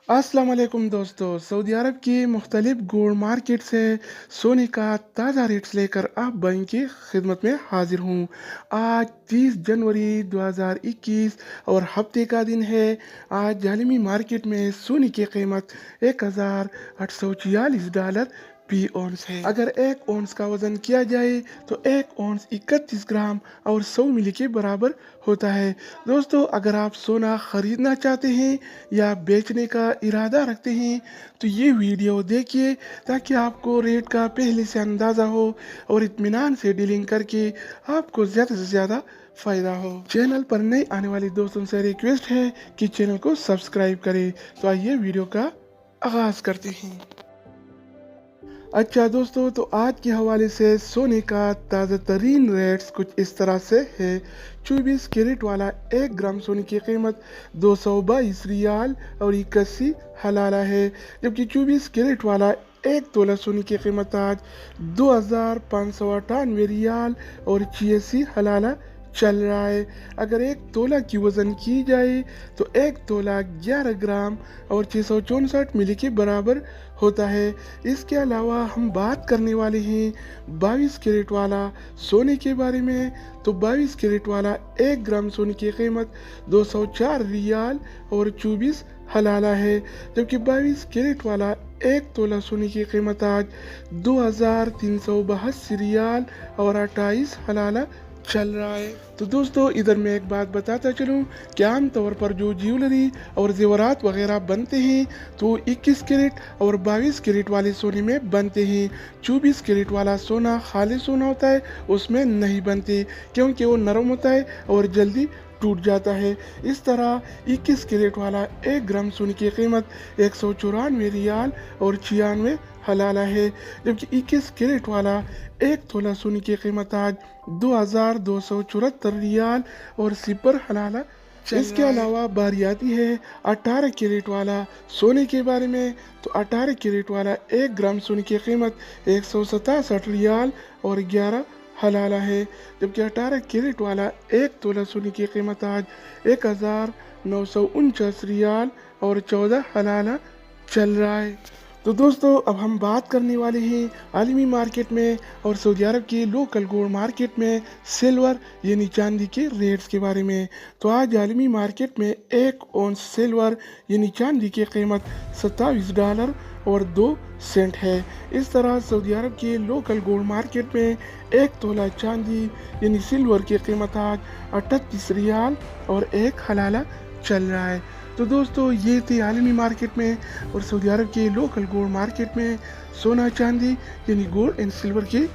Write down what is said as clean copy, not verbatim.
अस्सलाम वालेकुम दोस्तों। सऊदी अरब की मुख्तलिफ गोल्ड मार्केट से सोने का ताज़ा रेट्स लेकर आप भाई की खिदमत में हाजिर हूँ। आज 30 जनवरी 2021 और हफ्ते का दिन है। आज आलमी मार्केट में सोने की कीमत $1846 फी औंस है। अगर एक औंस का वजन किया जाए तो एक औंस 31 ग्राम और 100 मिली के बराबर होता है। दोस्तों, अगर आप सोना खरीदना चाहते हैं या बेचने का इरादा रखते हैं तो ये वीडियो देखिए, ताकि आपको रेट का पहले से अंदाज़ा हो और इत्मीनान से डीलिंग करके आपको ज़्यादा से ज़्यादा फ़ायदा हो। चैनल पर नए आने वाले दोस्तों से रिक्वेस्ट है कि चैनल को सब्सक्राइब करें। तो आइए वीडियो का आगाज़ करते हैं। अच्छा दोस्तों, तो आज के हवाले से सोने का ताज़ा तरीन रेट्स कुछ इस तरह से है। 24 कैरेट वाला 1 ग्राम सोने की कीमत 222 रियाल और 81 हलाला है, जबकि 24 कैरेट वाला 1 तोला सोने की कीमत आज 2598 रियाल और 86 हलाला चल रहा है। अगर 1 तोला की वज़न की जाए तो 1 तोला 11 ग्राम और 664 मिली के बराबर होता है। इसके अलावा हम बात करने वाले हैं 22 कैरेट वाला सोने के बारे में। तो 22 कैरेट वाला 1 ग्राम सोने की कीमत 204 रियाल और 24 हलाला है, जबकि 22 कैरेट वाला 1 तोला सोने की कीमत आज 2382 रियाल और 28 हलाला चल रहा है। तो दोस्तों, इधर मैं एक बात बताता चलूँ कि आम तौर पर जो ज्वेलरी और जेवरात वगैरह बनते हैं तो 21 कैरेट और 22 कैरेट वाले सोने में बनते हैं। 24 कैरेट वाला सोना खाली सोना होता है, उसमें नहीं बनते, क्योंकि वो नरम होता है और जल्दी टूट जाता है। इस तरह 21 कैरेट वाला 1 ग्राम सोने की कीमत 194 रियाल और 96 हलाला है, जबकि 21 कैरेट वाला 1 तोला सोने की कीमत आज 2274 रियाल और 0 हलाला। इसके अलावा बारी आती है 18 कैरेट वाला सोने के बारे में। तो 18 कैरेट वाला 1 ग्राम सोने की कीमत 167 रियाल और 11 हलाला है, जबकि 18 कैरेट वाला 1 तोला सोने की कीमत आज 1949 रियाल और 14 हलाला चल रहा है। तो दोस्तों, अब हम बात करने वाले हैं आलमी मार्केट में और सऊदी अरब की लोकल गोल्ड मार्केट में सिल्वर यानी चांदी के रेट्स के बारे में। तो आज आलमी मार्केट में 1 औंस सिल्वर यानी चांदी की कीमत $27 और 2 सेंट है। इस तरह सऊदी अरब के लोकल गोल्ड मार्केट में 1 तोला चांदी यानी सिल्वर की कीमत आज 38 रियाल और 1 हलाला चल रहा है। तो दोस्तों, ये थी आलमी मार्केट में और सऊदी अरब के लोकल गोल्ड मार्केट में सोना चांदी यानी गोल्ड एंड सिल्वर की